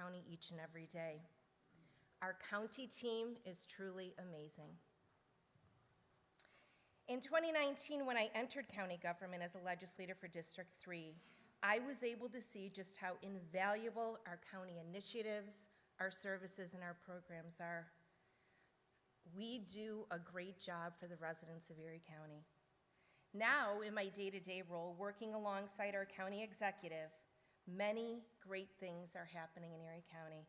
County each and every day. Our county team is truly amazing. In 2019, when I entered county government as a legislator for District 3, I was able to see just how invaluable our county initiatives, our services, and our programs are. We do a great job for the residents of Erie County. Now, in my day-to-day role, working alongside our county executive, many great things are happening in Erie County.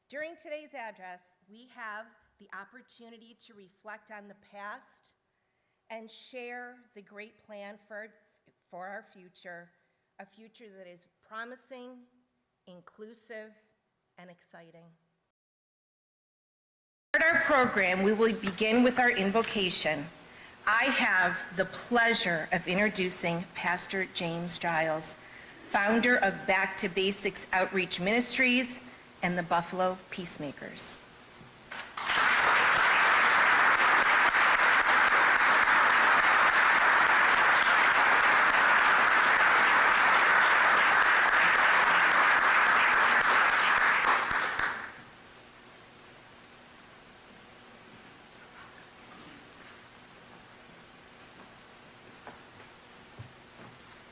During today's address, we have the opportunity to reflect on the past and share the great plan for our future, a future that is promising, inclusive, and exciting. To start our program, we will begin with our invocation. I have the pleasure of introducing Pastor James Giles, founder of Back to Basics Outreach Ministries and the Buffalo Peacemakers.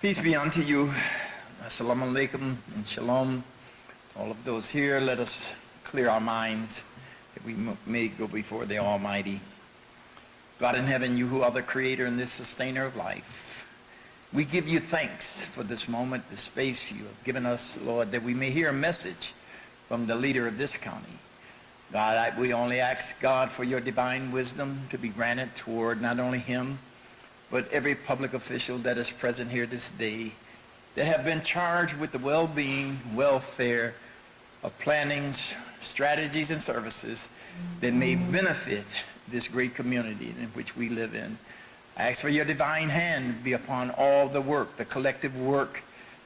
Peace be unto you. Assalamu alaikum and shalom. All of those here, let us clear our minds that we may go before the Almighty. God in heaven, you who are the creator and the sustainer of life, we give you thanks for this moment, the space you have given us, Lord, that we may hear a message from the leader of this county. God, we only ask, God, for your divine wisdom to be granted toward not only him, but every public official that is present here this day that have been charged with the well-being, welfare of plannings, strategies, and services that may benefit this great community in which we live in. I ask for your divine hand to be upon all the work, the collective work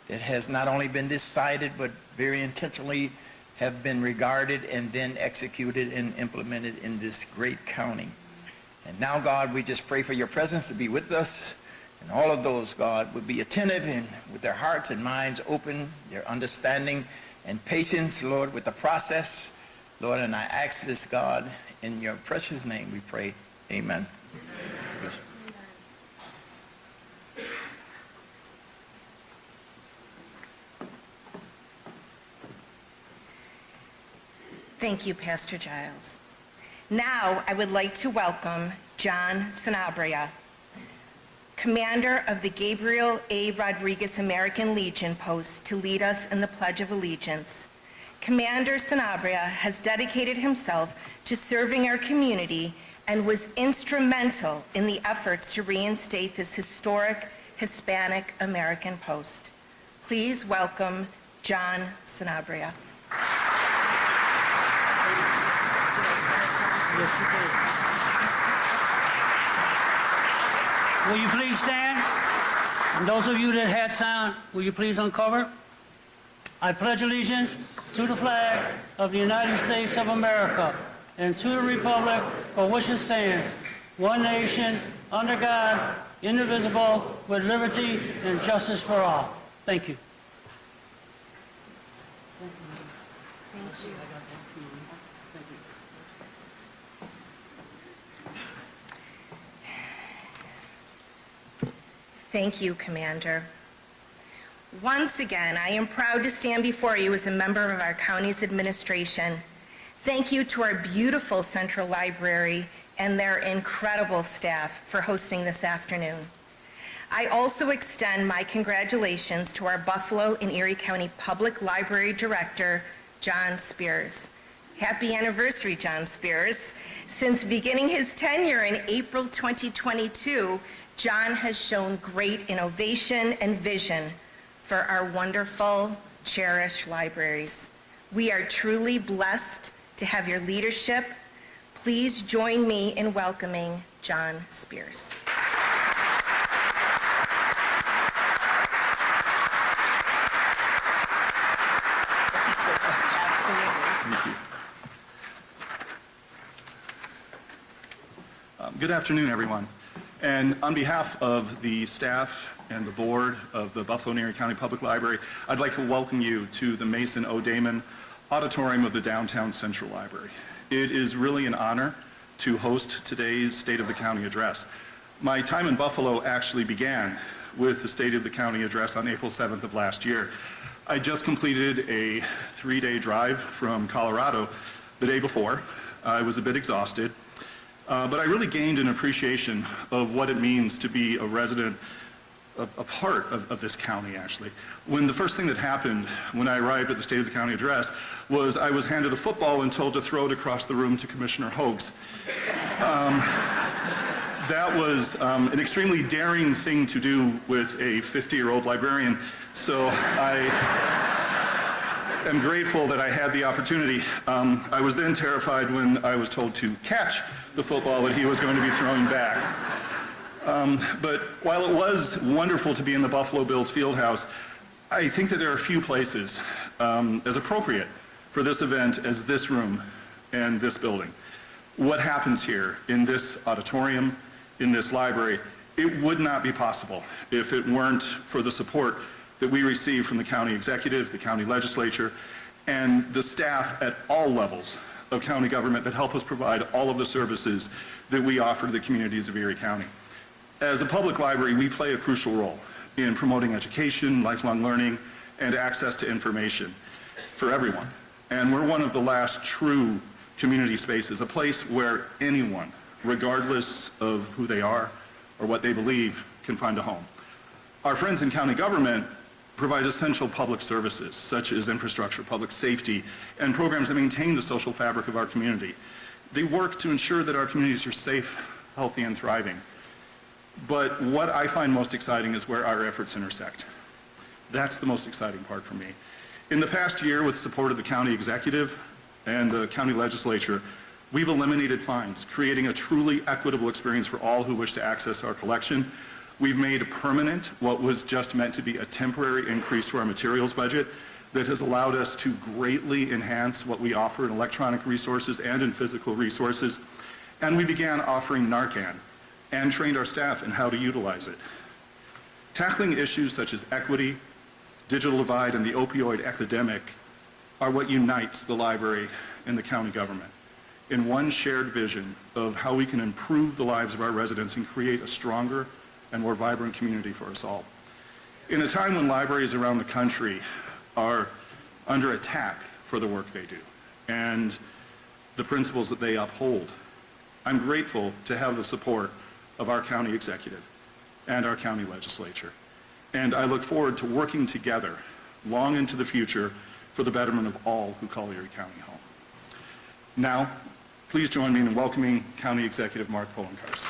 that has not only been decided, but very intentionally have been regarded and then executed and implemented in this great county. And now, God, we just pray for your presence to be with us. And all of those, God, would be attentive and with their hearts and minds open, their understanding and patience, Lord, with the process. Lord, and I ask this, God, in your precious name we pray. Amen. Amen. Thank you, Pastor Giles. Now, I would like to welcome John Sanabria, Commander of the Gabriel A. Rodriguez American Legion Post, to lead us in the Pledge of Allegiance. Commander Sanabria has dedicated himself to serving our community and was instrumental in the efforts to reinstate this historic Hispanic American post. Please welcome John Sanabria. Will you please stand? And those of you that had sound, will you please uncover? I pledge allegiance to the flag of the United States of America and to the republic for which it stands, one nation, under God, indivisible, with liberty and justice for all. Thank you. Thank you, Commander. Once again, I am proud to stand before you as a member of our county's administration. Thank you to our beautiful Central Library and their incredible staff for hosting this afternoon. I also extend my congratulations to our Buffalo and Erie County Public Library Director, John Spears. Happy anniversary, John Spears. Since beginning his tenure in April 2022, John has shown great innovation and vision for our wonderful, cherished libraries. We are truly blessed to have your leadership. Please join me in welcoming John Spears. Good afternoon, everyone. And on behalf of the staff and the board of the Buffalo and Erie County Public Library, I'd like to welcome you to the Mason O. Damon auditorium of the Downtown Central Library. It is really an honor to host today's State of the County Address. My time in Buffalo actually began with the State of the County Address on April 7th of last year. I just completed a 3-day drive from Colorado the day before. I was a bit exhausted, but I really gained an appreciation of what it means to be a resident, a part of this county, actually. When the first thing that happened when I arrived at the State of the County Address was I was handed a football and told to throw it across the room to Commissioner Hoax. That was an extremely daring thing to do with a 50-year-old librarian, so I am grateful that I had the opportunity. I was then terrified when I was told to catch the football that he was going to be throwing back. But while it was wonderful to be in the Buffalo Bills Fieldhouse, I think that there are few places as appropriate for this event as this room and this building. What happens here in this auditorium, in this library, it would not be possible if it weren't for the support that we receive from the county executive, the county legislature, and the staff at all levels of county government that help us provide all of the services that we offer to the communities of Erie County. As a public library, we play a crucial role in promoting education, lifelong learning, and access to information for everyone. And we're one of the last true community spaces, a place where anyone, regardless of who they are or what they believe, can find a home. Our friends in county government provide essential public services, such as infrastructure, public safety, and programs that maintain the social fabric of our community. They work to ensure that our communities are safe, healthy, and thriving. But what I find most exciting is where our efforts intersect. That's the most exciting part for me. In the past year, with support of the county executive and the county legislature, we've eliminated fines, creating a truly equitable experience for all who wish to access our collection. We've made permanent what was just meant to be a temporary increase to our materials budget that has allowed us to greatly enhance what we offer in electronic resources and in physical resources. And we began offering Narcan and trained our staff in how to utilize it. Tackling issues such as equity, digital divide, and the opioid epidemic are what unites the library and the county government in one shared vision of how we can improve the lives of our residents and create a stronger and more vibrant community for us all. In a time when libraries around the country are under attack for the work they do and the principles that they uphold, I'm grateful to have the support of our county executive and our county legislature. And I look forward to working together long into the future for the betterment of all who call Erie County home. Now, please join me in welcoming County Executive Mark Poloncarz.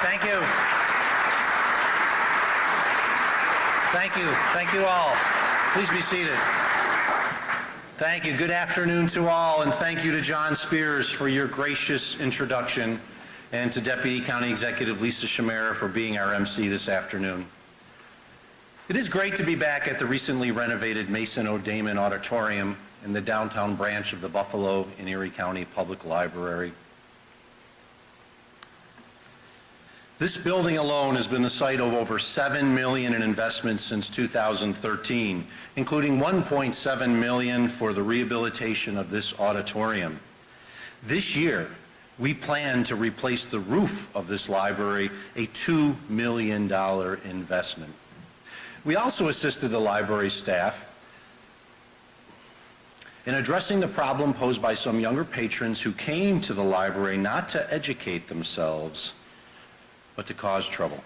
Thank you. Thank you. Thank you all. Please be seated. Thank you. Good afternoon to all, and thank you to John Spears for your gracious introduction, and to Deputy County Executive Lisa Shamera for being our MC this afternoon. It is great to be back at the recently renovated Mason O. Damon Auditorium in the downtown branch of the Buffalo and Erie County Public Library. This building alone has been the site of over $7 million in investments since 2013, including $1.7 million for the rehabilitation of this auditorium. This year, we plan to replace the roof of this library, a $2 million investment. We also assisted the library staff in addressing the problem posed by some younger patrons who came to the library not to educate themselves, but to cause trouble.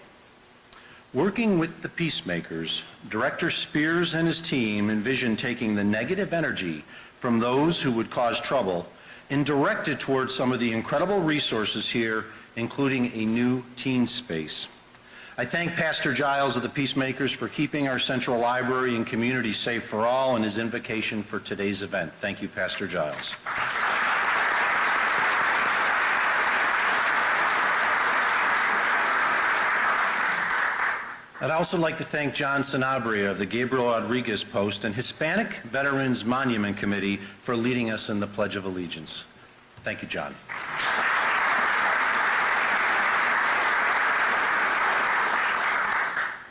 Working with the peacemakers, Director Spears and his team envisioned taking the negative energy from those who would cause trouble and direct it towards some of the incredible resources here, including a new teen space. I thank Pastor Giles of the Peacemakers for keeping our central library and community safe for all and his invocation for today's event. Thank you, Pastor Giles. I'd also like to thank John Sanabria of the Gabriel Rodriguez Post and Hispanic Veterans Monument Committee for leading us in the Pledge of Allegiance. Thank you, John.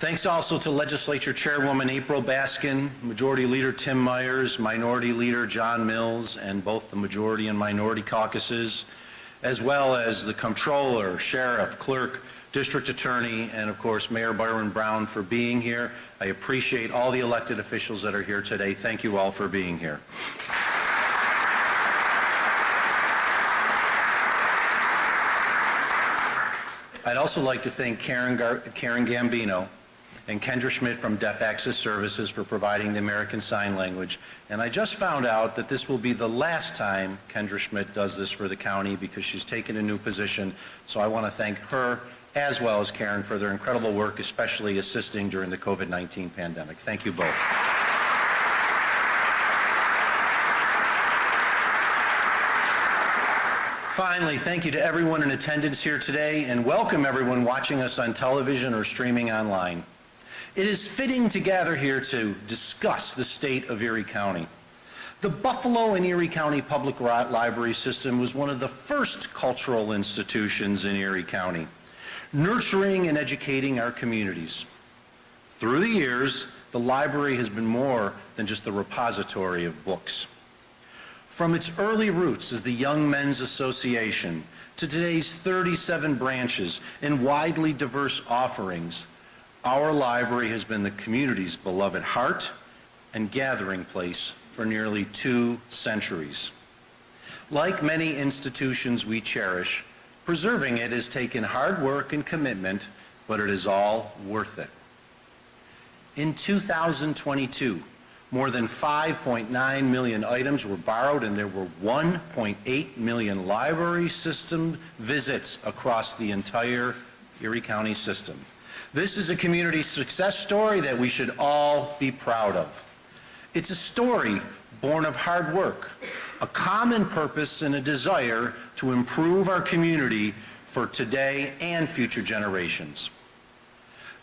Thanks also to Legislature Chairwoman April Baskin, Majority Leader Tim Myers, Minority Leader John Mills, and both the Majority and Minority Caucuses, as well as the Comptroller, Sheriff, Clerk, District Attorney, and of course Mayor Byron Brown for being here. I appreciate all the elected officials that are here today. Thank you all for being here. I'd also like to thank Karen Gambino and Kendra Schmidt from Deaf Access Services for providing the American Sign Language. And I just found out that this will be the last time Kendra Schmidt does this for the county because she's taken a new position. So I want to thank her as well as Karen for their incredible work, especially assisting during the COVID-19 pandemic. Thank you both. Finally, thank you to everyone in attendance here today, and welcome everyone watching us on television or streaming online. It is fitting to gather here to discuss the state of Erie County. The Buffalo and Erie County Public Library System was one of the first cultural institutions in Erie County, nurturing and educating our communities. Through the years, the library has been more than just a repository of books. From its early roots as the Young Men's Association to today's 37 branches and widely diverse offerings, our library has been the community's beloved heart and gathering place for nearly 2 centuries. Like many institutions we cherish, preserving it has taken hard work and commitment, but it is all worth it. In 2022, more than 5.9 million items were borrowed, and there were 1.8 million library system visits across the entire Erie County system. This is a community success story that we should all be proud of. It's a story born of hard work, a common purpose, and a desire to improve our community for today and future generations.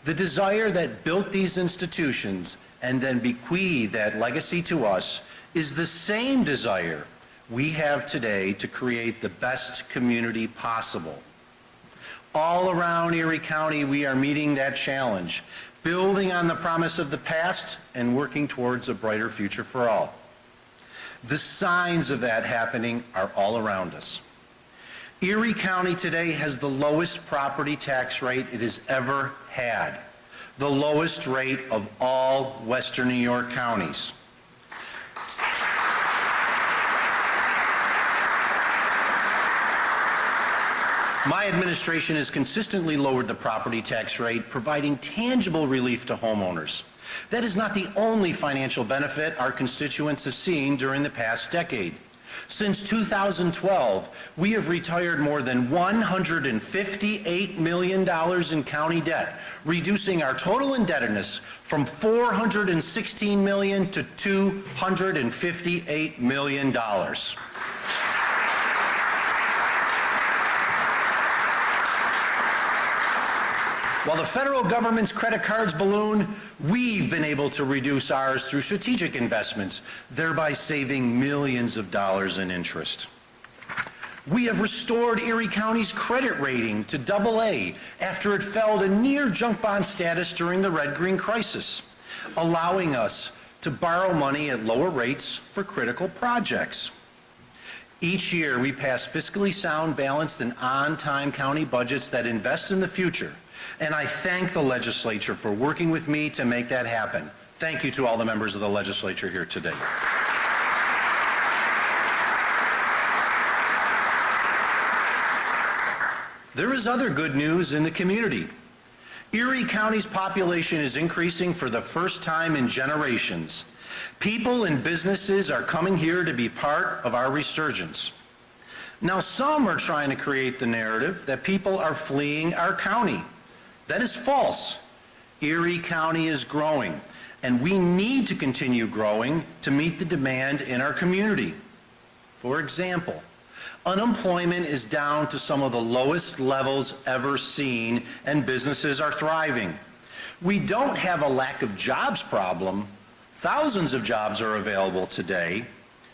The desire that built these institutions and then bequeathed that legacy to us is the same desire we have today to create the best community possible. All around Erie County, we are meeting that challenge, building on the promise of the past and working towards a brighter future for all. The signs of that happening are all around us. Erie County today has the lowest property tax rate it has ever had, the lowest rate of all Western New York counties. My administration has consistently lowered the property tax rate, providing tangible relief to homeowners. That is not the only financial benefit our constituents have seen during the past decade. Since 2012, we have retired more than $158 million in county debt, reducing our total indebtedness from $416 million to $258 million. While the federal government's credit cards balloon, we've been able to reduce ours through strategic investments, thereby saving millions of dollars in interest. We have restored Erie County's credit rating to AA after it fell to near junk bond status during the red-green crisis, allowing us to borrow money at lower rates for critical projects. Each year, we pass fiscally sound, balanced, and on-time county budgets that invest in the future. And I thank the legislature for working with me to make that happen. Thank you to all the members of the legislature here today. There is other good news in the community. Erie County's population is increasing for the first time in generations. People and businesses are coming here to be part of our resurgence. Now, some are trying to create the narrative that people are fleeing our county. That is false. Erie County is growing, and we need to continue growing to meet the demand in our community. For example, unemployment is down to some of the lowest levels ever seen, and businesses are thriving. We don't have a lack of jobs problem. Thousands of jobs are available today.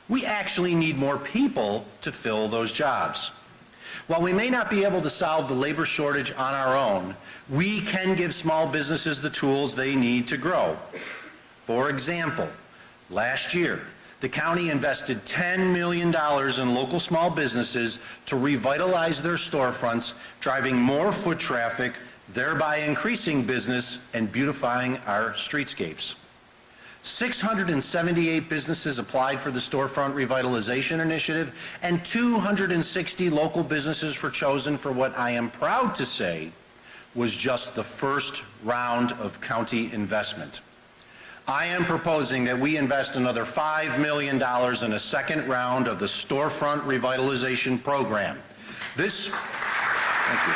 We actually need more people to fill those jobs. While we may not be able to solve the labor shortage on our own, we can give small businesses the tools they need to grow. For example, last year, the county invested $10 million in local small businesses to revitalize their storefronts, driving more foot traffic, thereby increasing business and beautifying our streetscapes. 678 businesses applied for the Storefront Revitalization Initiative, and 260 local businesses were chosen for what I am proud to say was just the first round of county investment. I am proposing that we invest another $5 million in a second round of the Storefront Revitalization Program. Thank you.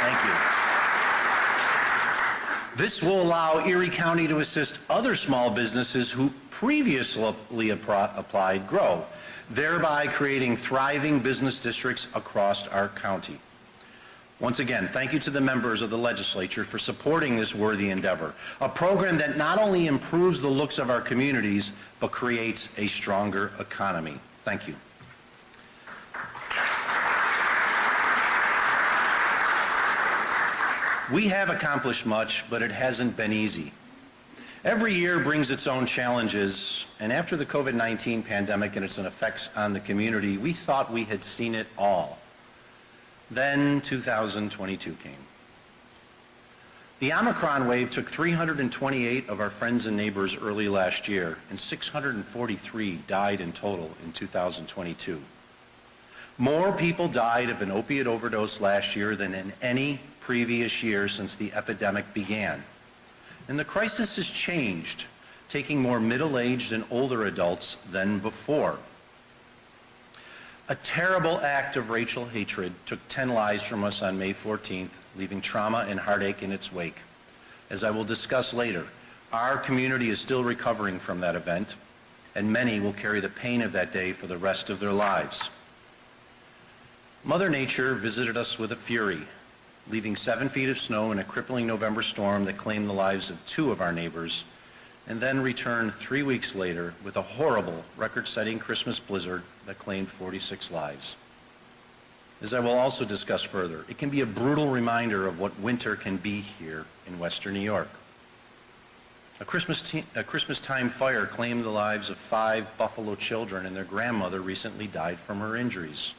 Thank you. This will allow Erie County to assist other small businesses who previously applied grow, thereby creating thriving business districts across our county. Once again, thank you to the members of the legislature for supporting this worthy endeavor, a program that not only improves the looks of our communities, but creates a stronger economy. Thank you. We have accomplished much, but it hasn't been easy. Every year brings its own challenges, and after the COVID-19 pandemic and its effects on the community, we thought we had seen it all. Then 2022 came. The Omicron wave took 328 of our friends and neighbors early last year, and 643 died in total in 2022. More people died of an opiate overdose last year than in any previous year since the epidemic began. And the crisis has changed, taking more middle-aged and older adults than before. A terrible act of racial hatred took 10 lives from us on May 14th, leaving trauma and heartache in its wake. As I will discuss later, our community is still recovering from that event, and many will carry the pain of that day for the rest of their lives. Mother Nature visited us with a fury, leaving 7 feet of snow in a crippling November storm that claimed the lives of 2 of our neighbors, and then returned 3 weeks later with a horrible record-setting Christmas blizzard that claimed 46 lives. As I will also discuss further, it can be a brutal reminder of what winter can be here in Western New York. A Christmas-time fire claimed the lives of 5 Buffalo children, and their grandmother recently died from her injuries.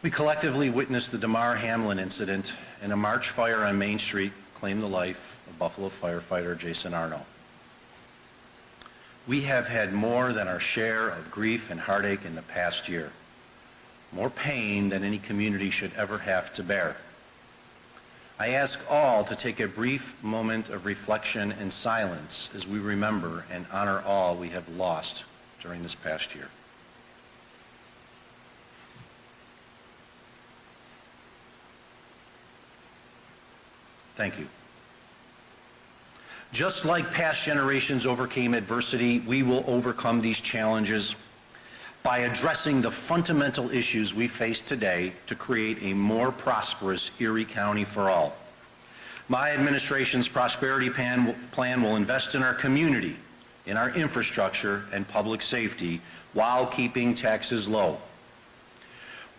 We collectively witnessed the DeMar Hamlin incident, and a March fire on Main Street claimed the life of Buffalo firefighter Jason Arno. We have had more than our share of grief and heartache in the past year, more pain than any community should ever have to bear. I ask all to take a brief moment of reflection and silence as we remember and honor all we have lost during this past year. Thank you. Just like past generations overcame adversity, we will overcome these challenges by addressing the fundamental issues we face today to create a more prosperous Erie County for all. My administration's prosperity plan will invest in our community, in our infrastructure and public safety, while keeping taxes low.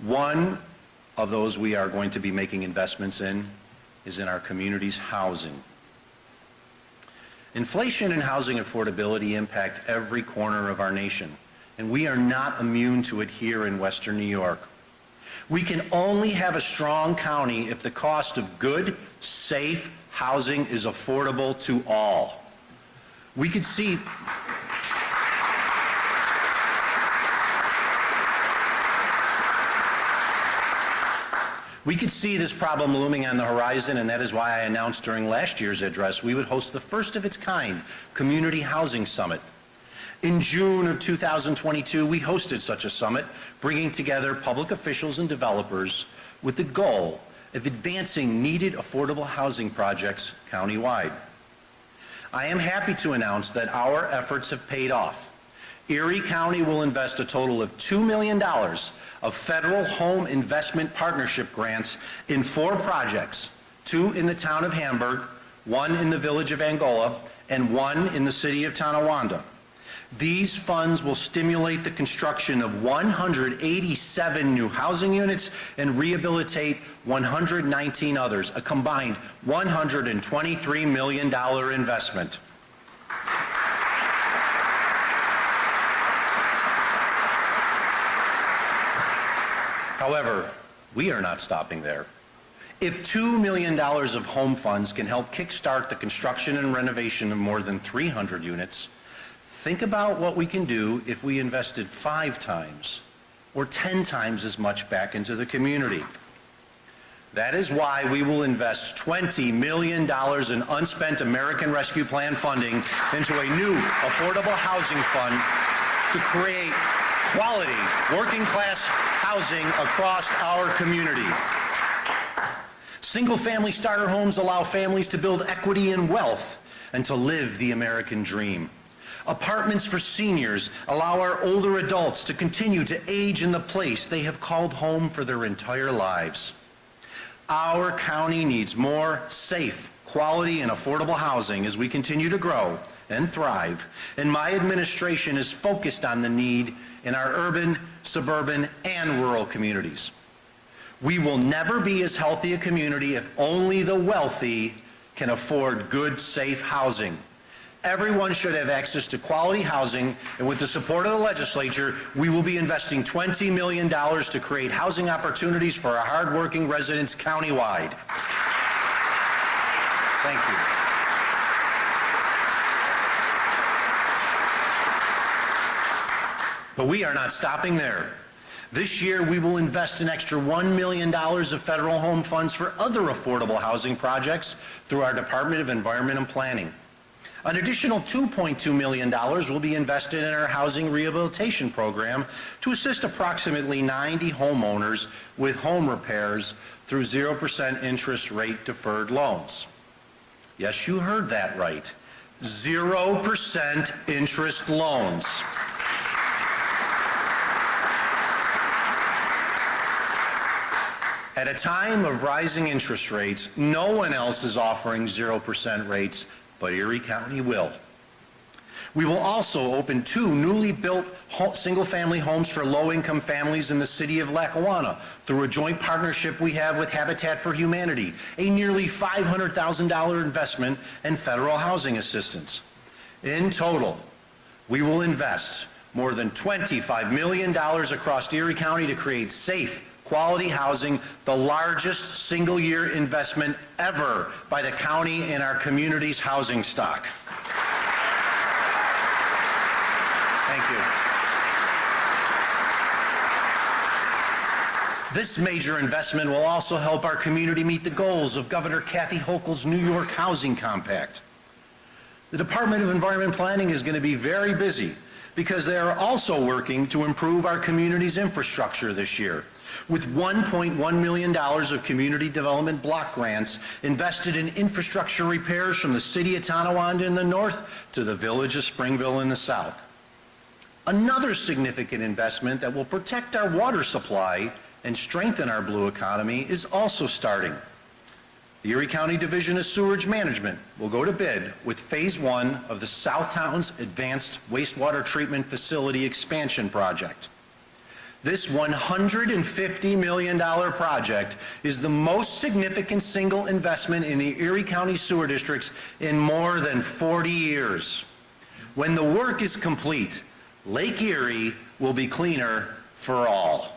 One of those we are going to be making investments in is in our community's housing. Inflation and housing affordability impact every corner of our nation, and we are not immune to it here in Western New York. We can only have a strong county if the cost of good, safe housing is affordable to all. We could see this problem looming on the horizon, and that is why I announced during last year's address we would host the first of its kind Community Housing Summit. In June of 2022, we hosted such a summit, bringing together public officials and developers with the goal of advancing needed affordable housing projects countywide. I am happy to announce that our efforts have paid off. Erie County will invest a total of $2 million of federal home investment partnership grants in 4 projects, 2 in the town of Hamburg, 1 in the village of Angola, and 1 in the city of Tonawanda. These funds will stimulate the construction of 187 new housing units and rehabilitate 119 others, a combined $123 million investment. However, we are not stopping there. If $2 million of home funds can help kickstart the construction and renovation of more than 300 units, think about what we can do if we invested 5 times or 10 times as much back into the community. That is why we will invest $20 million in unspent American Rescue Plan funding into a new affordable housing fund to create quality, working-class housing across our community. Single-family starter homes allow families to build equity and wealth and to live the American dream. Apartments for seniors allow our older adults to continue to age in the place they have called home for their entire lives. Our county needs more safe, quality, and affordable housing as we continue to grow and thrive, and my administration is focused on the need in our urban, suburban, and rural communities. We will never be as healthy a community if only the wealthy can afford good, safe housing. Everyone should have access to quality housing, and with the support of the legislature, we will be investing $20 million to create housing opportunities for our hardworking residents countywide. Thank you. But we are not stopping there. This year, we will invest an extra $1 million of federal home funds for other affordable housing projects through our Department of Environment and Planning. An additional $2.2 million will be invested in our housing rehabilitation program to assist approximately 90 homeowners with home repairs through 0% interest rate deferred loans. Yes, you heard that right. 0% interest loans. At a time of rising interest rates, no one else is offering 0% rates, but Erie County will. We will also open 2 newly built single-family homes for low-income families in the city of Lackawanna through a joint partnership we have with Habitat for Humanity, a nearly $500,000 investment in federal housing assistance. In total, we will invest more than $25 million across Erie County to create safe, quality housing, the largest single-year investment ever by the county in our community's housing stock. Thank you. This major investment will also help our community meet the goals of Governor Kathy Hochul's New York Housing Compact. The Department of Environment and Planning is going to be very busy because they are also working to improve our community's infrastructure this year, with $1.1 million of community development block grants invested in infrastructure repairs from the city of Tonawanda in the north to the village of Springville in the south. Another significant investment that will protect our water supply and strengthen our blue economy is also starting. The Erie County Division of Sewerage Management will go to bid with Phase 1 of the Southtowns Advanced Wastewater Treatment Facility Expansion Project. This $150 million project is the most significant single investment in the Erie County Sewer Districts in more than 40 years. When the work is complete, Lake Erie will be cleaner for all.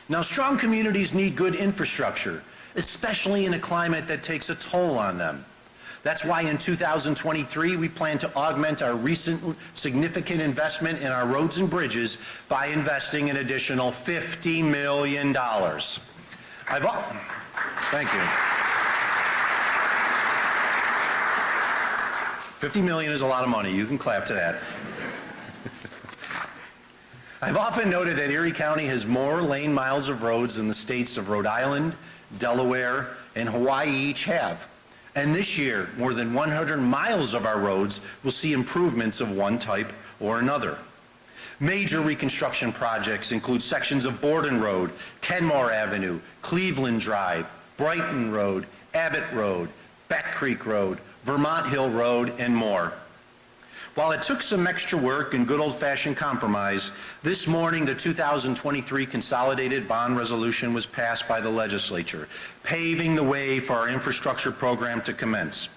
Now, strong communities need good infrastructure, especially in a climate that takes a toll on them. That's why in 2023, we plan to augment our recent significant investment in our roads and bridges by investing an additional $50 million. Thank you. $50 million is a lot of money. You can clap to that. I've often noted that Erie County has more lane miles of roads than the states of Rhode Island, Delaware, and Hawaii each have. And this year, more than 100 miles of our roads will see improvements of one type or another. Major reconstruction projects include sections of Borden Road, Kenmore Avenue, Cleveland Drive, Brighton Road, Abbott Road, Beck Creek Road, Vermont Hill Road, and more. While it took some extra work and good old-fashioned compromise, this morning the 2023 Consolidated Bond Resolution was passed by the legislature, paving the way for our infrastructure program to commence.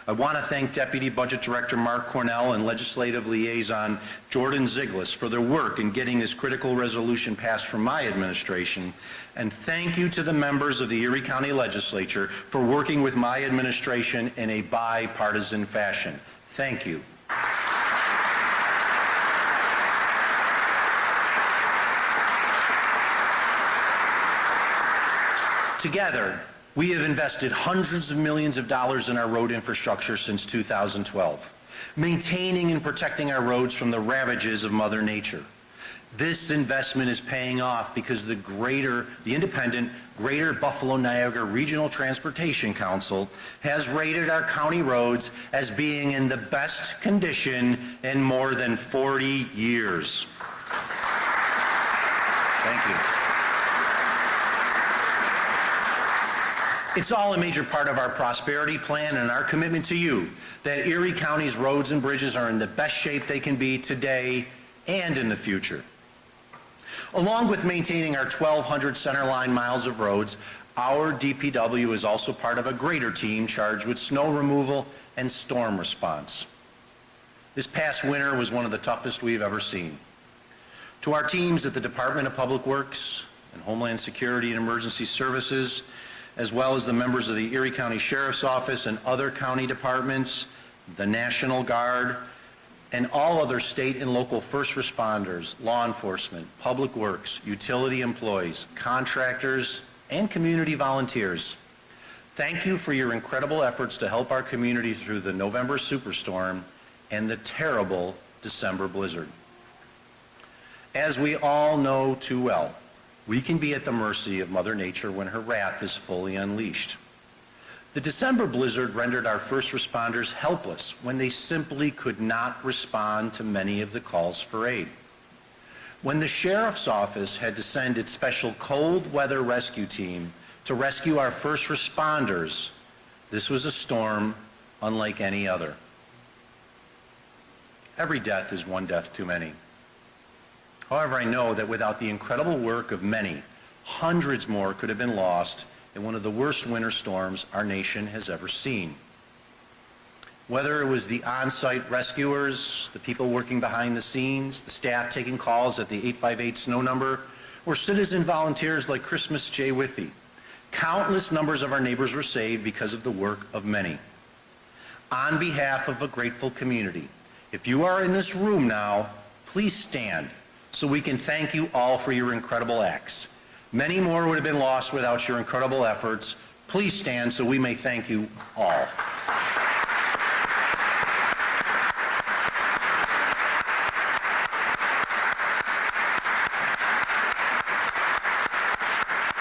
I want to thank Deputy Budget Director Mark Cornell and Legislative Liaison Jordan Ziglis for their work in getting this critical resolution passed from my administration, and thank you to the members of the Erie County Legislature for working with my administration in a bipartisan fashion. Thank you. Together, we have invested hundreds of millions of dollars in our road infrastructure since 2012, maintaining and protecting our roads from the ravages of Mother Nature. This investment is paying off because the independent Greater Buffalo-Niagara Regional Transportation Council has rated our county roads as being in the best condition in more than 40 years. Thank you. It's all a major part of our prosperity plan and our commitment to you that Erie County's roads and bridges are in the best shape they can be today and in the future. Along with maintaining our 1,200 centerline miles of roads, our DPW is also part of a greater team charged with snow removal and storm response. This past winter was one of the toughest we've ever seen. To our teams at the Department of Public Works and Homeland Security and Emergency Services, as well as the members of the Erie County Sheriff's Office and other county departments, the National Guard, and all other state and local first responders, law enforcement, public works, utility employees, contractors, and community volunteers. Thank you for your incredible efforts to help our community through the November superstorm and the terrible December blizzard. As we all know too well, we can be at the mercy of Mother Nature when her wrath is fully unleashed. The December blizzard rendered our first responders helpless when they simply could not respond to many of the calls for aid. When the Sheriff's Office had to send its special cold weather rescue team to rescue our first responders, this was a storm unlike any other. Every death is one death too many. However, I know that without the incredible work of many, hundreds more could have been lost in one of the worst winter storms our nation has ever seen. Whether it was the on-site rescuers, the people working behind the scenes, the staff taking calls at the 858 snow number, or citizen volunteers like Christmas J. Withy, countless numbers of our neighbors were saved because of the work of many. On behalf of a grateful community, if you are in this room now, please stand so we can thank you all for your incredible acts. Many more would have been lost without your incredible efforts. Please stand so we may thank you all.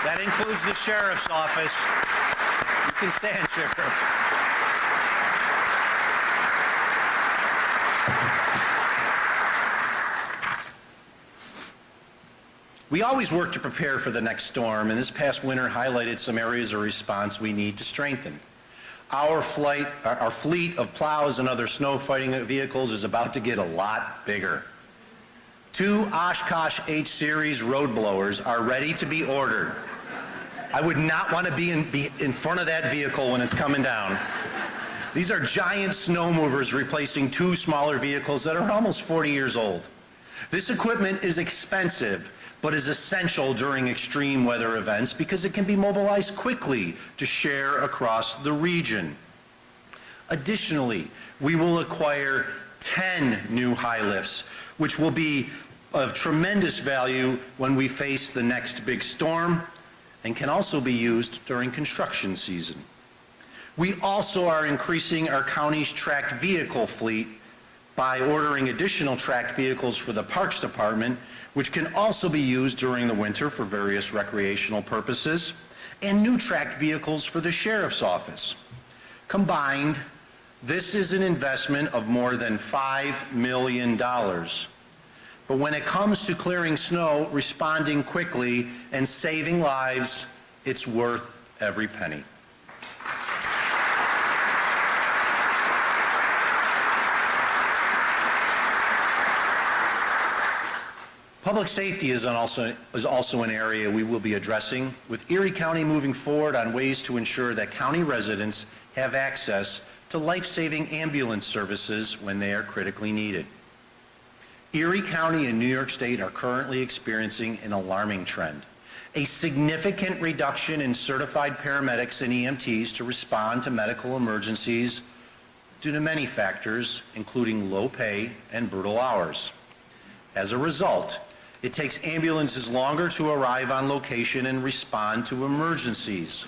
That includes the Sheriff's Office. You can stand, Sheriff. We always work to prepare for the next storm, and this past winter highlighted some areas of response we need to strengthen. Our fleet of plows and other snow fighting vehicles is about to get a lot bigger. 2 Oshkosh H-Series road blowers are ready to be ordered. I would not want to be in front of that vehicle when it's coming down. These are giant snow movers replacing 2 smaller vehicles that are almost 40 years old. This equipment is expensive, but is essential during extreme weather events because it can be mobilized quickly to share across the region. Additionally, we will acquire 10 new high lifts, which will be of tremendous value when we face the next big storm and can also be used during construction season. We also are increasing our county's tracked vehicle fleet by ordering additional tracked vehicles for the Parks Department, which can also be used during the winter for various recreational purposes, and new tracked vehicles for the Sheriff's Office. Combined, this is an investment of more than $5 million. But when it comes to clearing snow, responding quickly, and saving lives, it's worth every penny. Public safety is also an area we will be addressing, with Erie County moving forward on ways to ensure that county residents have access to life-saving ambulance services when they are critically needed. Erie County and New York State are currently experiencing an alarming trend, a significant reduction in certified paramedics and EMTs to respond to medical emergencies due to many factors, including low pay and brutal hours. As a result, it takes ambulances longer to arrive on location and respond to emergencies.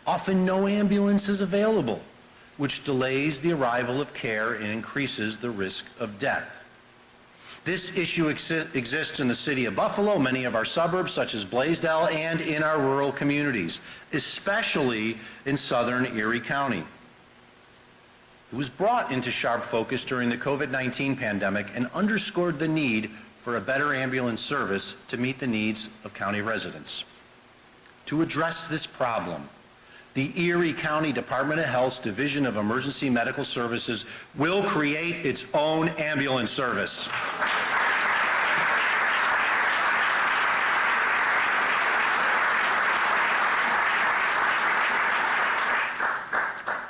Often no ambulance is available, which delays the arrival of care and increases the risk of death. This issue exists in the city of Buffalo, many of our suburbs such as Blaisdell, and in our rural communities, especially in southern Erie County. It was brought into sharp focus during the COVID-19 pandemic and underscored the need for a better ambulance service to meet the needs of county residents. To address this problem, the Erie County Department of Health's Division of Emergency Medical Services will create its own ambulance service.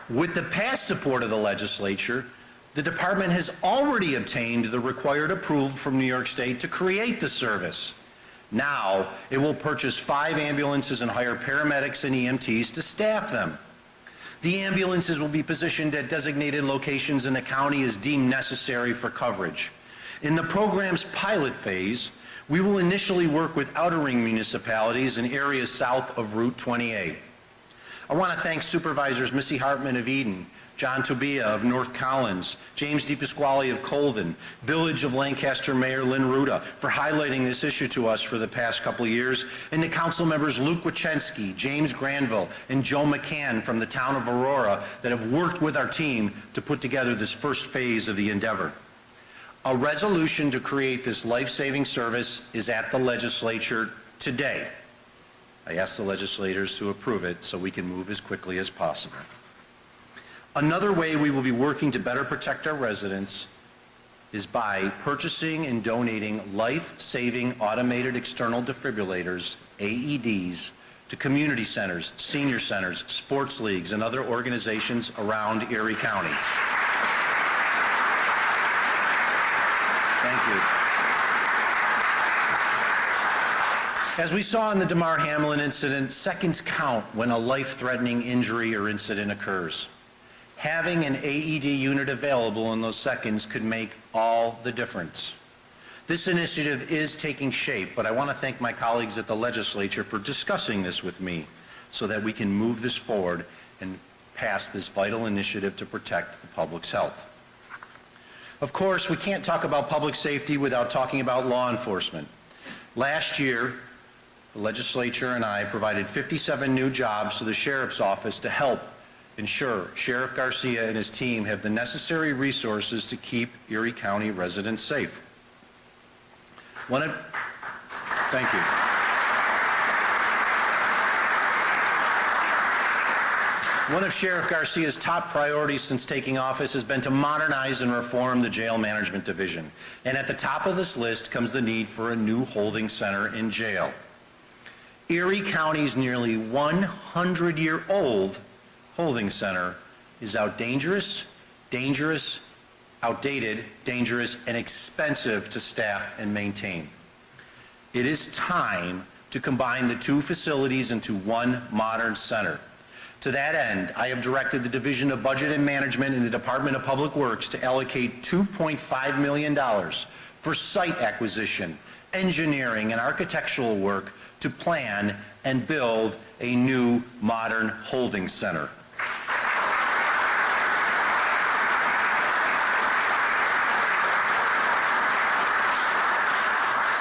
With the past support of the legislature, the department has already obtained the required approval from New York State to create the service. Now, it will purchase 5 ambulances and hire paramedics and EMTs to staff them. The ambulances will be positioned at designated locations in the county as deemed necessary for coverage. In the program's pilot phase, we will initially work with outer ring municipalities in areas south of Route 28. I want to thank Supervisors Missy Hartman of Eden, John Tobia of North Collins, James DePasquale of Colvin, Village of Lancaster Mayor Lynn Ruda for highlighting this issue to us for the past couple of years, and to Council members Luke Wachensky, James Granville, and Joe McCann from the town of Aurora that have worked with our team to put together this first phase of the endeavor. A resolution to create this life-saving service is at the legislature today. I ask the legislators to approve it so we can move as quickly as possible. Another way we will be working to better protect our residents is by purchasing and donating life-saving automated external defibrillators, AEDs, to community centers, senior centers, sports leagues, and other organizations around Erie County. Thank you. As we saw in the DeMar Hamlin incident, seconds count when a life-threatening injury or incident occurs. Having an AED unit available in those seconds could make all the difference. This initiative is taking shape, but I want to thank my colleagues at the legislature for discussing this with me so that we can move this forward and pass this vital initiative to protect the public's health. Of course, we can't talk about public safety without talking about law enforcement. Last year, the legislature and I provided 57 new jobs to the Sheriff's Office to help ensure Sheriff Garcia and his team have the necessary resources to keep Erie County residents safe. Thank you. One of Sheriff Garcia's top priorities since taking office has been to modernize and reform the Jail Management Division. And at the top of this list comes the need for a new holding center in jail. Erie County's nearly 100-year-old holding center is dangerous, outdated, dangerous, and expensive to staff and maintain. It is time to combine the two facilities into one modern center. To that end, I have directed the Division of Budget and Management in the Department of Public Works to allocate $2.5 million for site acquisition, engineering, and architectural work to plan and build a new modern holding center.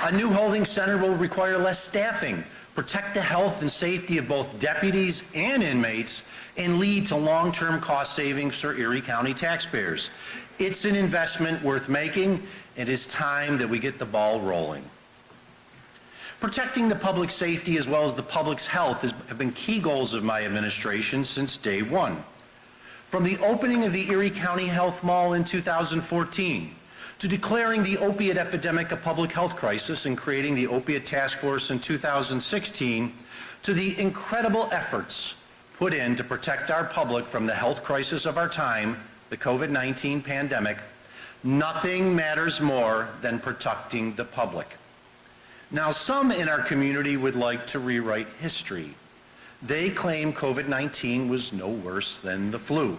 A new holding center will require less staffing, protect the health and safety of both deputies and inmates, and lead to long-term cost savings for Erie County taxpayers. It's an investment worth making. It is time that we get the ball rolling. Protecting the public safety as well as the public's health have been key goals of my administration since day one. From the opening of the Erie County Health Mall in 2014, to declaring the opiate epidemic a public health crisis and creating the Opiate Task Force in 2016, to the incredible efforts put in to protect our public from the health crisis of our time, the COVID-19 pandemic, nothing matters more than protecting the public. Now, some in our community would like to rewrite history. They claim COVID-19 was no worse than the flu.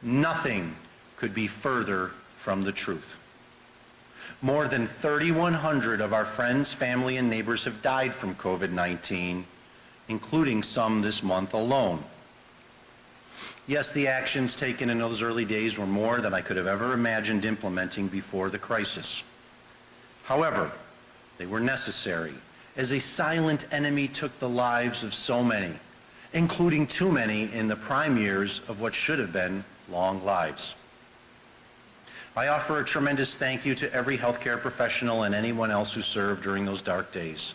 Nothing could be further from the truth. More than 3,100 of our friends, family, and neighbors have died from COVID-19, including some this month alone. Yes, the actions taken in those early days were more than I could have ever imagined implementing before the crisis. However, they were necessary, as a silent enemy took the lives of so many, including too many in the prime years of what should have been long lives. I offer a tremendous thank you to every healthcare professional and anyone else who served during those dark days.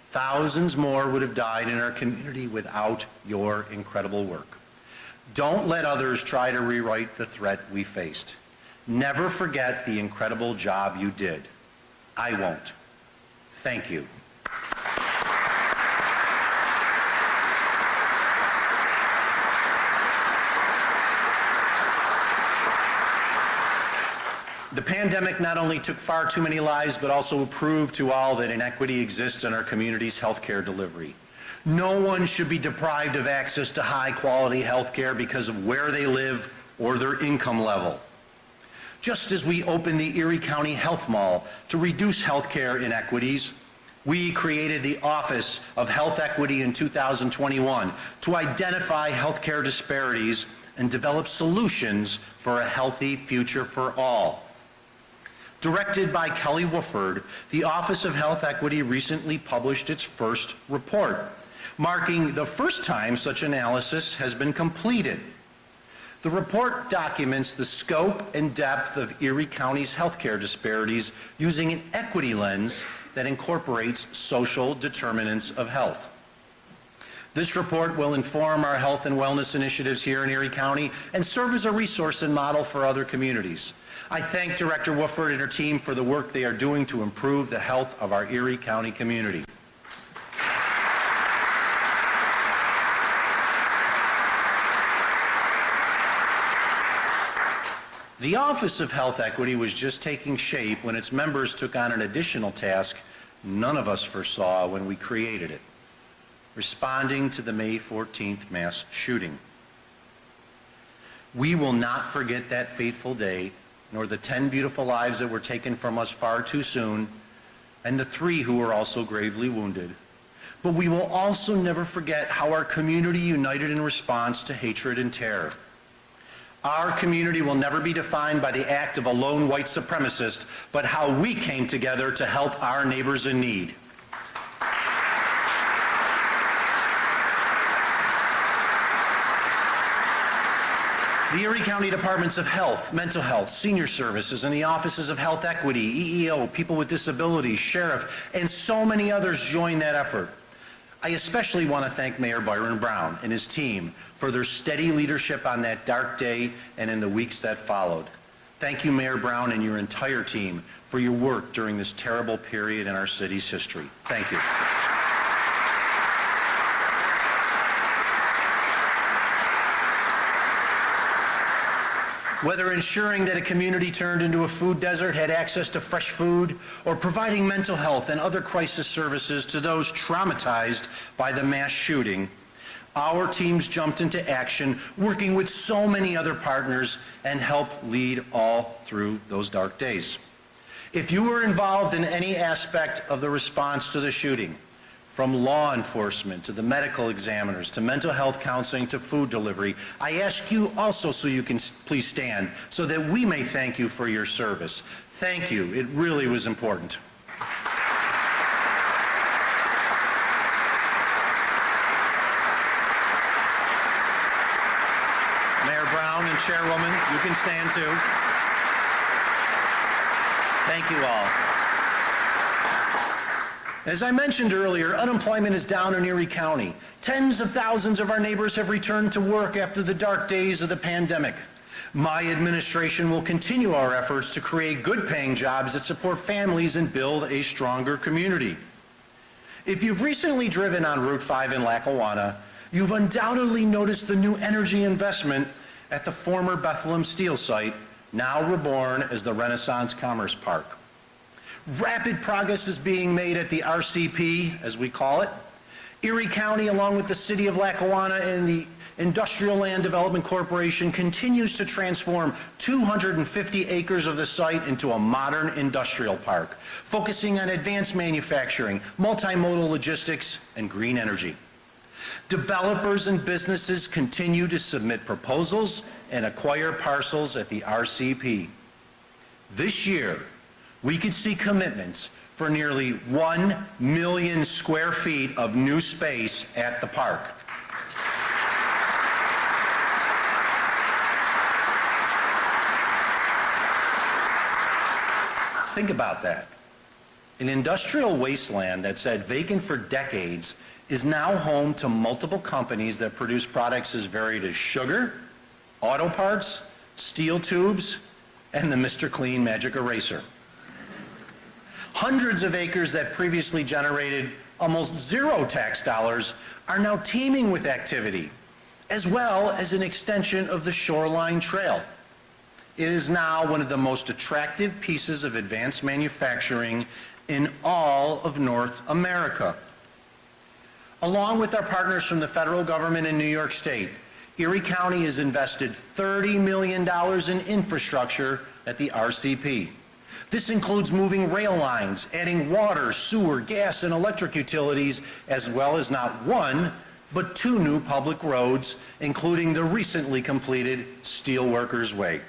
Thousands more would have died in our community without your incredible work. Don't let others try to rewrite the threat we faced. Never forget the incredible job you did. I won't. Thank you. The pandemic not only took far too many lives, but also proved to all that inequity exists in our community's healthcare delivery. No one should be deprived of access to high-quality healthcare because of where they live or their income level. Just as we opened the Erie County Health Mall to reduce healthcare inequities, we created the Office of Health Equity in 2021 to identify healthcare disparities and develop solutions for a healthy future for all. Directed by Kelly Wooford, the Office of Health Equity recently published its first report, marking the first time such analysis has been completed. The report documents the scope and depth of Erie County's healthcare disparities using an equity lens that incorporates social determinants of health. This report will inform our health and wellness initiatives here in Erie County and serve as a resource and model for other communities. I thank Director Wooford and her team for the work they are doing to improve the health of our Erie County community. The Office of Health Equity was just taking shape when its members took on an additional task none of us foresaw when we created it: responding to the May 14th mass shooting. We will not forget that fateful day, nor the 10 beautiful lives that were taken from us far too soon, and the 3 who were also gravely wounded. But we will also never forget how our community united in response to hatred and terror. Our community will never be defined by the act of a lone white supremacist, but how we came together to help our neighbors in need. The Erie County Departments of Health, Mental Health, Senior Services, and the Offices of Health Equity, EEO, People with Disabilities, Sheriff, and so many others joined that effort. I especially want to thank Mayor Byron Brown and his team for their steady leadership on that dark day and in the weeks that followed. Thank you, Mayor Brown, and your entire team for your work during this terrible period in our city's history. Thank you. Whether ensuring that a community turned into a food desert had access to fresh food, or providing mental health and other crisis services to those traumatized by the mass shooting, our teams jumped into action, working with so many other partners, and helped lead all through those dark days. If you were involved in any aspect of the response to the shooting, from law enforcement to the medical examiners to mental health counseling to food delivery, I ask you also, so you can please stand, so that we may thank you for your service. Thank you. It really was important. Mayor Brown and Chairwoman, you can stand too. Thank you all. As I mentioned earlier, unemployment is down in Erie County. Tens of thousands of our neighbors have returned to work after the dark days of the pandemic. My administration will continue our efforts to create good-paying jobs that support families and build a stronger community. If you've recently driven on Route 5 in Lackawanna, you've undoubtedly noticed the new energy investment at the former Bethlehem Steel site, now reborn as the Renaissance Commerce Park. Rapid progress is being made at the RCP, as we call it. Erie County, along with the City of Lackawanna and the Industrial Land Development Corporation, continues to transform 250 acres of the site into a modern industrial park, focusing on advanced manufacturing, multimodal logistics, and green energy. Developers and businesses continue to submit proposals and acquire parcels at the RCP. This year, we could see commitments for nearly 1 million square feet of new space at the park. Think about that. An industrial wasteland that sat vacant for decades is now home to multiple companies that produce products as varied as sugar, auto parts, steel tubes, and the Mr. Clean Magic Eraser. Hundreds of acres that previously generated almost zero tax dollars are now teeming with activity, as well as an extension of the Shoreline Trail. It is now one of the most attractive pieces of advanced manufacturing in all of North America. Along with our partners from the federal government and New York State, Erie County has invested $30 million in infrastructure at the RCP. This includes moving rail lines, adding water, sewer, gas, and electric utilities, as well as not one, but 2 new public roads, including the recently completed Steelworkers Way.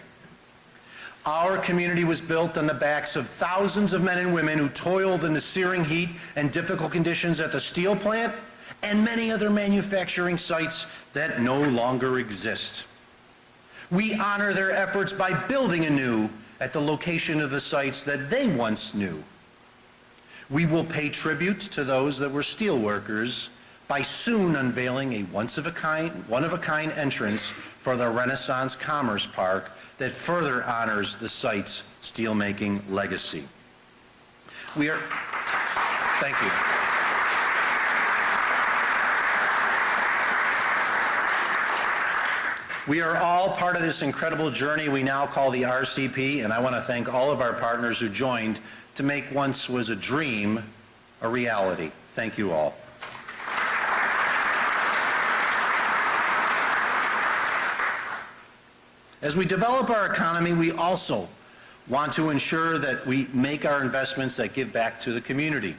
Our community was built on the backs of thousands of men and women who toiled in the searing heat and difficult conditions at the steel plant and many other manufacturing sites that no longer exist. We honor their efforts by building anew at the location of the sites that they once knew. We will pay tribute to those that were steel workers by soon unveiling a one-of-a-kind entrance for the Renaissance Commerce Park that further honors the site's steelmaking legacy. Thank you. We are all part of this incredible journey we now call the RCP, and I want to thank all of our partners who joined to make once was a dream a reality. Thank you all. As we develop our economy, we also want to ensure that we make our investments that give back to the community.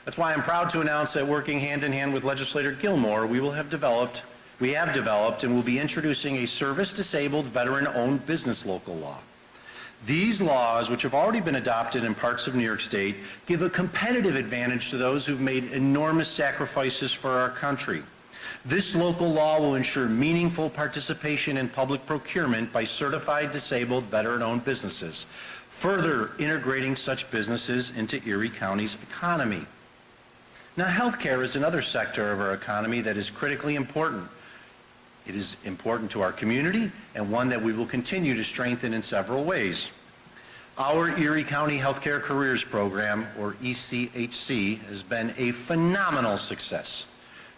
That's why I'm proud to announce that, working hand in hand with Legislator Gilmore, we have developed and will be introducing a service-disabled, veteran-owned business local law. These laws, which have already been adopted in parts of New York State, give a competitive advantage to those who've made enormous sacrifices for our country. This local law will ensure meaningful participation in public procurement by certified disabled veteran-owned businesses, further integrating such businesses into Erie County's economy. Now, healthcare is another sector of our economy that is critically important. It is important to our community and one that we will continue to strengthen in several ways. Our Erie County Healthcare Careers Program, or ECHC, has been a phenomenal success,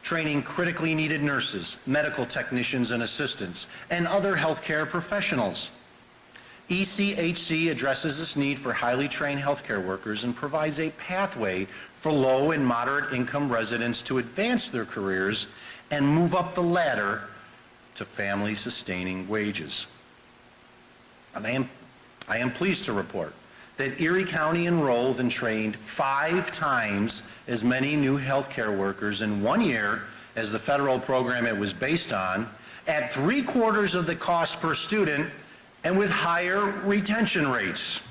training critically needed nurses, medical technicians and assistants, and other healthcare professionals. ECHC addresses this need for highly trained healthcare workers and provides a pathway for low and moderate income residents to advance their careers and move up the ladder to family-sustaining wages. And I am pleased to report that Erie County enrolled and trained 5 times as many new healthcare workers in 1 year as the federal program it was based on, at 3/4 of the cost per student, and with higher retention rates.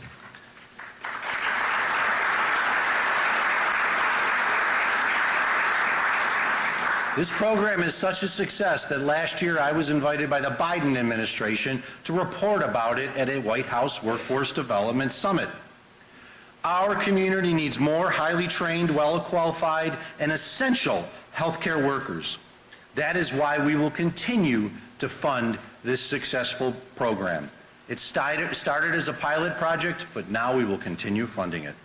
This program is such a success that last year I was invited by the Biden administration to report about it at a White House Workforce Development Summit. Our community needs more highly trained, well-qualified, and essential healthcare workers. That is why we will continue to fund this successful program. It started as a pilot project, but now we will continue funding it.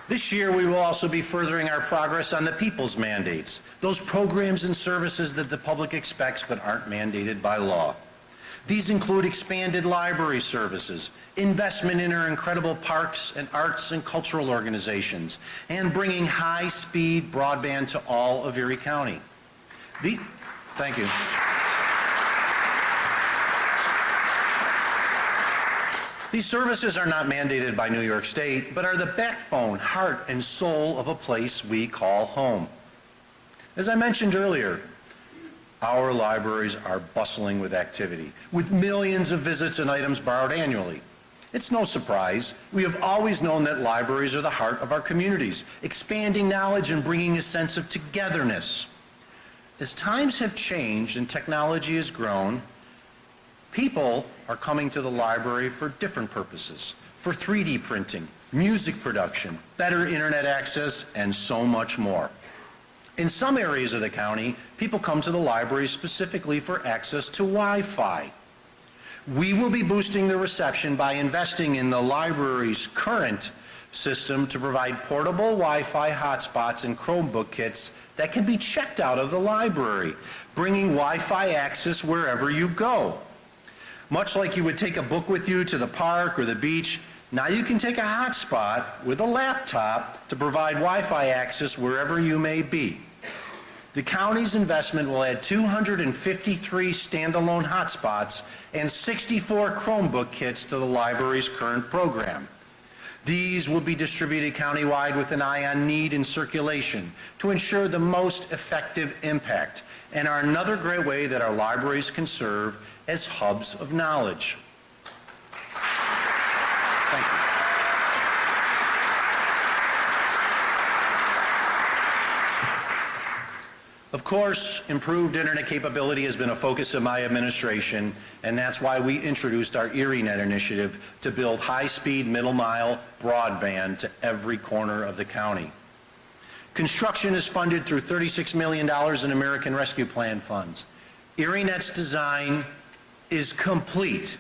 This year, we will also be furthering our progress on the people's mandates, those programs and services that the public expects but aren't mandated by law. These include expanded library services, investment in our incredible parks and arts and cultural organizations, and bringing high-speed broadband to all of Erie County. Thank you. These services are not mandated by New York State, but are the backbone, heart, and soul of a place we call home. As I mentioned earlier, our libraries are bustling with activity, with millions of visits and items borrowed annually. It's no surprise. We have always known that libraries are the heart of our communities, expanding knowledge and bringing a sense of togetherness. As times have changed and technology has grown, people are coming to the library for different purposes, for 3D printing, music production, better internet access, and so much more. In some areas of the county, people come to the library specifically for access to Wi-Fi. We will be boosting the reception by investing in the library's current system to provide portable Wi-Fi hotspots and Chromebook kits that can be checked out of the library, bringing Wi-Fi access wherever you go. Much like you would take a book with you to the park or the beach, now you can take a hotspot with a laptop to provide Wi-Fi access wherever you may be. The county's investment will add 253 standalone hotspots and 64 Chromebook kits to the library's current program. These will be distributed countywide with an eye on need and circulation to ensure the most effective impact, and are another great way that our libraries can serve as hubs of knowledge. Thank you. Of course, improved internet capability has been a focus of my administration, and that's why we introduced our ErieNet initiative to build high-speed middle-mile broadband to every corner of the county. Construction is funded through $36 million in American Rescue Plan funds. ErieNet's design is complete,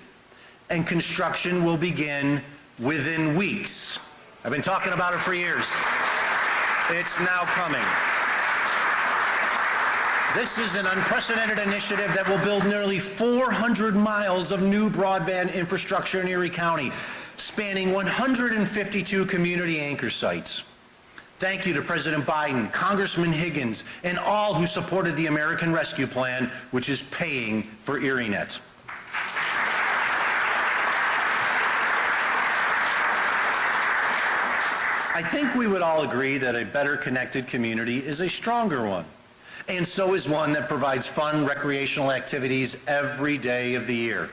and construction will begin within weeks. I've been talking about it for years. It's now coming. This is an unprecedented initiative that will build nearly 400 miles of new broadband infrastructure in Erie County, spanning 152 community anchor sites. Thank you to President Biden, Congressman Higgins, and all who supported the American Rescue Plan, which is paying for ErieNet. I think we would all agree that a better connected community is a stronger one, and so is one that provides fun recreational activities every day of the year.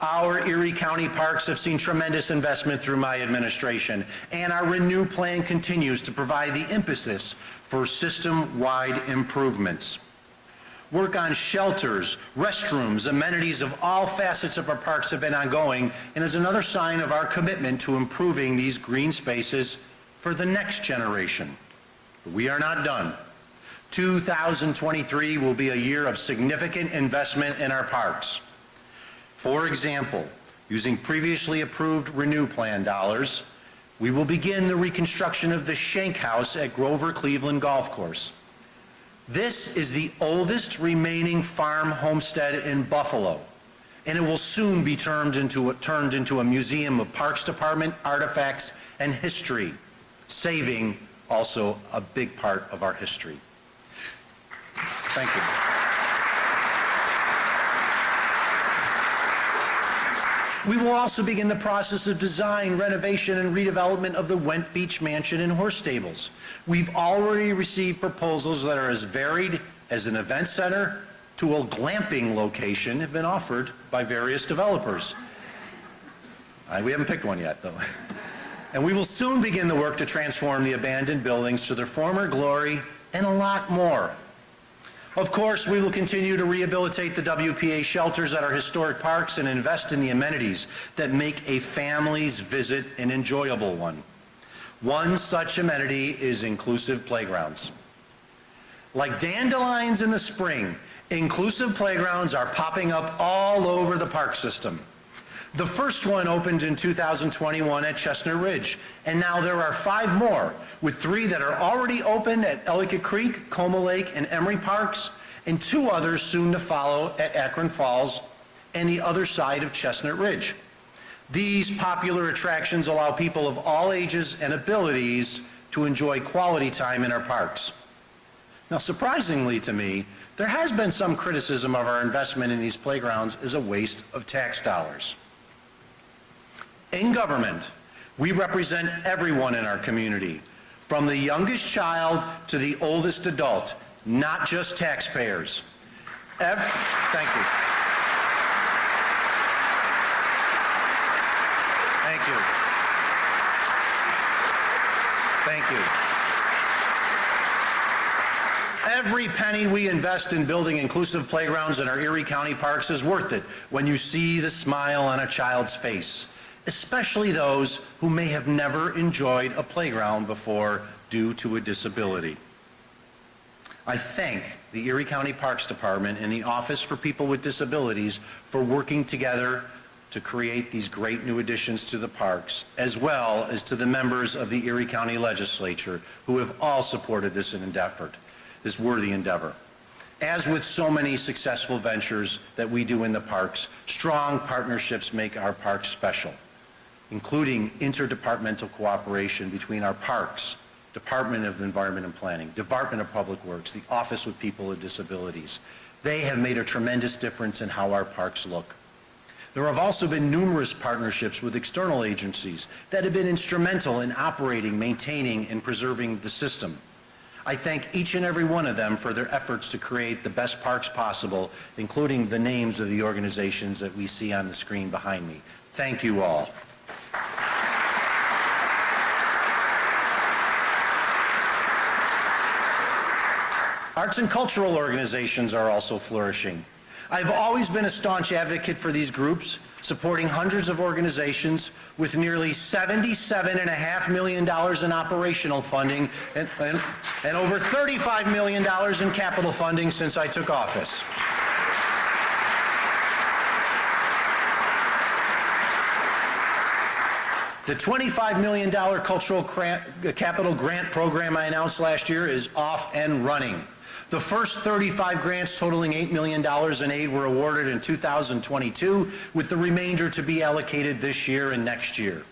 Our Erie County parks have seen tremendous investment through my administration, and our Renew Plan continues to provide the impetus for system-wide improvements. Work on shelters, restrooms, amenities of all facets of our parks have been ongoing, and is another sign of our commitment to improving these green spaces for the next generation. But we are not done. 2023 will be a year of significant investment in our parks. For example, using previously approved Renew Plan dollars, we will begin the reconstruction of the Shank House at Grover Cleveland Golf Course. This is the oldest remaining farm homestead in Buffalo, and it will soon be turned into a museum of Parks Department artifacts and history, saving also a big part of our history. Thank you. We will also begin the process of design, renovation, and redevelopment of the Went Beach Mansion and horse stables. We've already received proposals that are as varied as an event center to a glamping location have been offered by various developers. We haven't picked one yet, though. And we will soon begin the work to transform the abandoned buildings to their former glory and a lot more. Of course, we will continue to rehabilitate the WPA shelters at our historic parks and invest in the amenities that make a family's visit an enjoyable one. One such amenity is inclusive playgrounds. Like dandelions in the spring, inclusive playgrounds are popping up all over the park system. The first one opened in 2021 at Chestnut Ridge, and now there are 5 more, with 3 that are already open at Ellicott Creek, Coma Lake, and Emery Parks, and 2 others soon to follow at Akron Falls and the other side of Chestnut Ridge. These popular attractions allow people of all ages and abilities to enjoy quality time in our parks. Now, surprisingly to me, there has been some criticism of our investment in these playgrounds as a waste of tax dollars. In government, we represent everyone in our community, from the youngest child to the oldest adult, not just taxpayers. Thank you. Thank you. Thank you. Every penny we invest in building inclusive playgrounds in our Erie County parks is worth it when you see the smile on a child's face, especially those who may have never enjoyed a playground before due to a disability. I thank the Erie County Parks Department and the Office for People with Disabilities for working together to create these great new additions to the parks, as well as to the members of the Erie County Legislature who have all supported this worthy endeavor. As with so many successful ventures that we do in the parks, strong partnerships make our parks special, including interdepartmental cooperation between our parks, Department of Environment and Planning, Department of Public Works, the Office with People with Disabilities. They have made a tremendous difference in how our parks look. There have also been numerous partnerships with external agencies that have been instrumental in operating, maintaining, and preserving the system. I thank each and every one of them for their efforts to create the best parks possible, including the names of the organizations that we see on the screen behind me. Thank you all. Arts and cultural organizations are also flourishing. I've always been a staunch advocate for these groups, supporting hundreds of organizations with nearly $77.5 million in operational funding and over $35 million in capital funding since I took office. The $25 million cultural capital grant program I announced last year is off and running. The first 35 grants totaling $8 million in aid were awarded in 2022, with the remainder to be allocated this year and next year.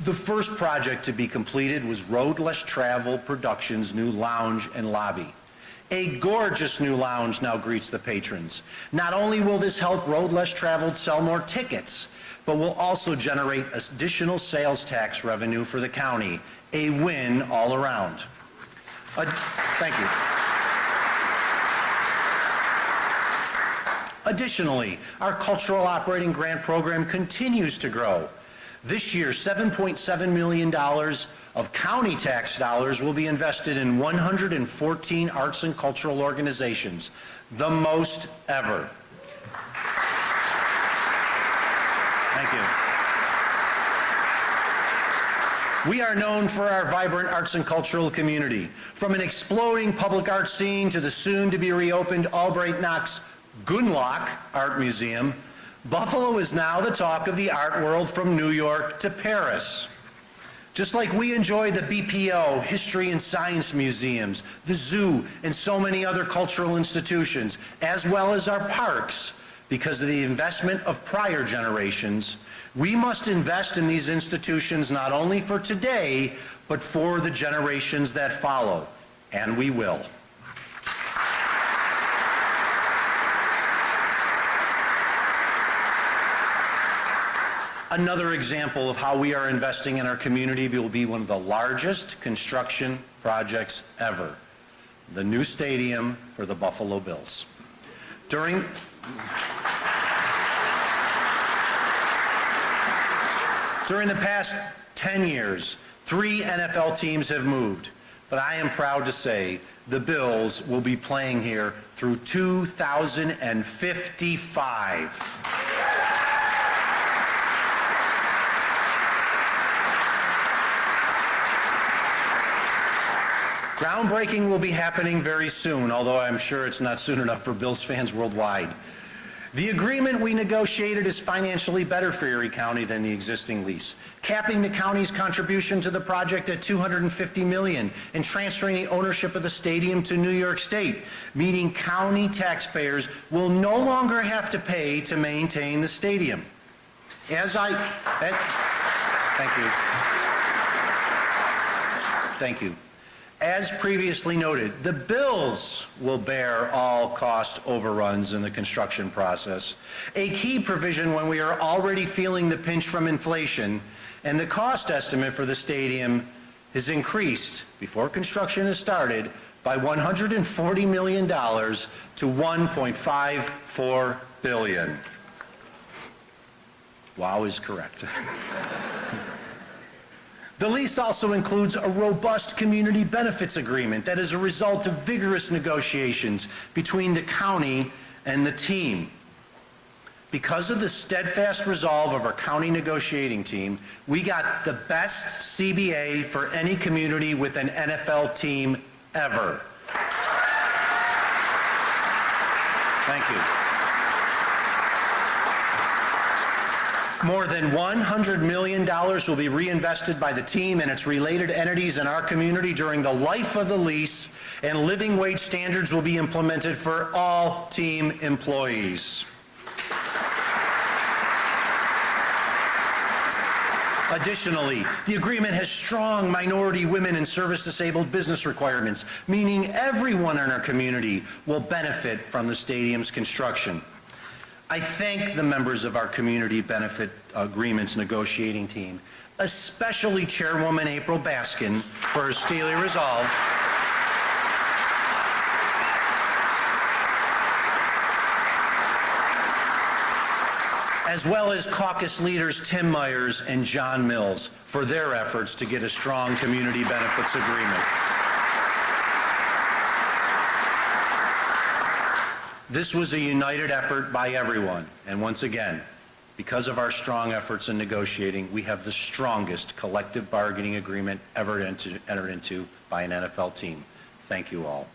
The first project to be completed was Road Less Travel Productions' new lounge and lobby. A gorgeous new lounge now greets the patrons. Not only will this help Road Less Traveled sell more tickets, but will also generate additional sales tax revenue for the county. A win all around. Thank you. Additionally, our cultural operating grant program continues to grow. This year, $7.7 million of county tax dollars will be invested in 114 arts and cultural organizations, the most ever. Thank you. We are known for our vibrant arts and cultural community, from an exploding public art scene to the soon-to-be reopened Albright Knox Gunlock Art Museum. Buffalo is now the talk of the art world from New York to Paris. Just like we enjoy the BPO, History and Science Museums, the zoo, and so many other cultural institutions, as well as our parks, because of the investment of prior generations, we must invest in these institutions not only for today, but for the generations that follow, and we will. Another example of how we are investing in our community will be one of the largest construction projects ever, the new stadium for the Buffalo Bills. During the past 10 years, 3 NFL teams have moved, but I am proud to say the Bills will be playing here through 2055. Groundbreaking will be happening very soon, although I'm sure it's not soon enough for Bills fans worldwide. The agreement we negotiated is financially better for Erie County than the existing lease, capping the county's contribution to the project at $250 million and transferring the ownership of the stadium to New York State, meaning county taxpayers will no longer have to pay to maintain the stadium. Thank you. As previously noted, the Bills will bear all cost overruns in the construction process, a key provision when we are already feeling the pinch from inflation, and the cost estimate for the stadium has increased, before construction has started, by $140 million to $1.54 billion. Wow is correct. The lease also includes a robust community benefits agreement that is a result of vigorous negotiations between the county and the team. Because of the steadfast resolve of our county negotiating team, we got the best CBA for any community with an NFL team ever. Thank you. More than $100 million will be reinvested by the team and its related entities in our community during the life of the lease, and living wage standards will be implemented for all team employees. Additionally, the agreement has strong minority, women, and service-disabled business requirements, meaning everyone in our community will benefit from the stadium's construction. I thank the members of our Community Benefit Agreements negotiating team, especially Chairwoman April Baskin for her steely resolve, as well as caucus leaders Tim Myers and John Mills for their efforts to get a strong community benefits agreement. This was a united effort by everyone, and once again, because of our strong efforts in negotiating, we have the strongest collective bargaining agreement ever entered into by an NFL team. Thank you all.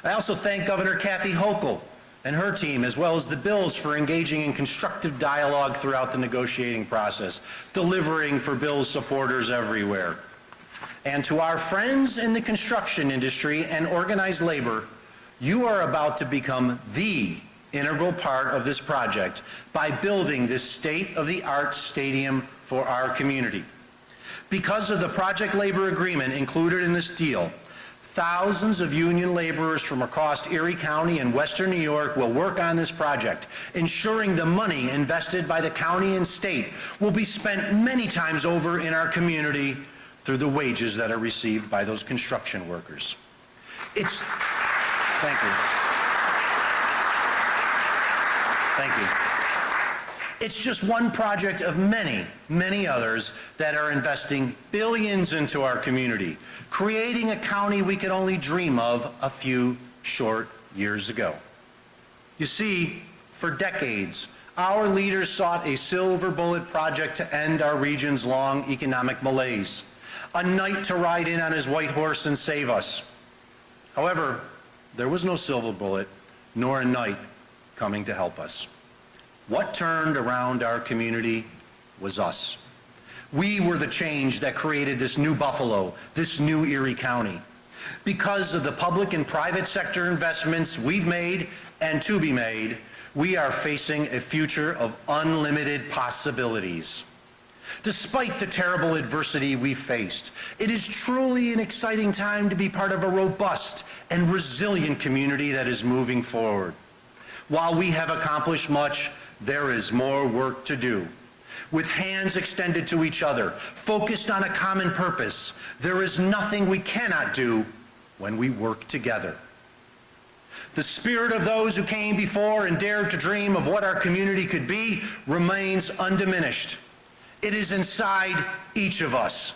I also thank Governor Kathy Hochul and her team, as well as the Bills, for engaging in constructive dialogue throughout the negotiating process, delivering for Bills supporters everywhere. And to our friends in the construction industry and organized labor, you are about to become the integral part of this project by building this state-of-the-art stadium for our community. Because of the project labor agreement included in this deal, thousands of union laborers from across Erie County and Western New York will work on this project, ensuring the money invested by the county and state will be spent many times over in our community through the wages that are received by those construction workers. Thank you. Thank you. It's just one project of many, many others that are investing billions into our community, creating a county we could only dream of a few short years ago. You see, for decades, our leaders sought a silver bullet project to end our region's long economic malaise, a knight to ride in on his white horse and save us. However, there was no silver bullet, nor a knight coming to help us. What turned around our community was us. We were the change that created this new Buffalo, this new Erie County. Because of the public and private sector investments we've made and to be made, we are facing a future of unlimited possibilities. Despite the terrible adversity we faced, it is truly an exciting time to be part of a robust and resilient community that is moving forward. While we have accomplished much, there is more work to do. With hands extended to each other, focused on a common purpose, there is nothing we cannot do when we work together. The spirit of those who came before and dared to dream of what our community could be remains undiminished. It is inside each of us.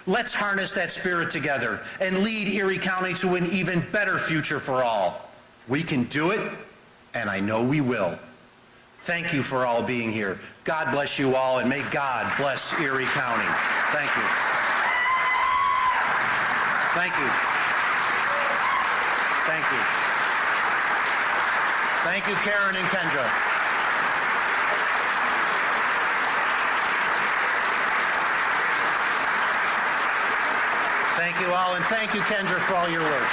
Let's harness that spirit together and lead Erie County to an even better future for all. We can do it, and I know we will. Thank you for all being here. God bless you all, and may God bless Erie County. Thank you. Thank you. Thank you. Thank you, Karen and Kendra. Thank you all, and thank you, Kendra, for all your work.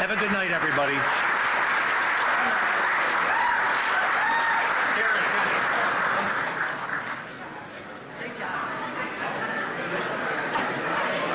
Have a good night, everybody.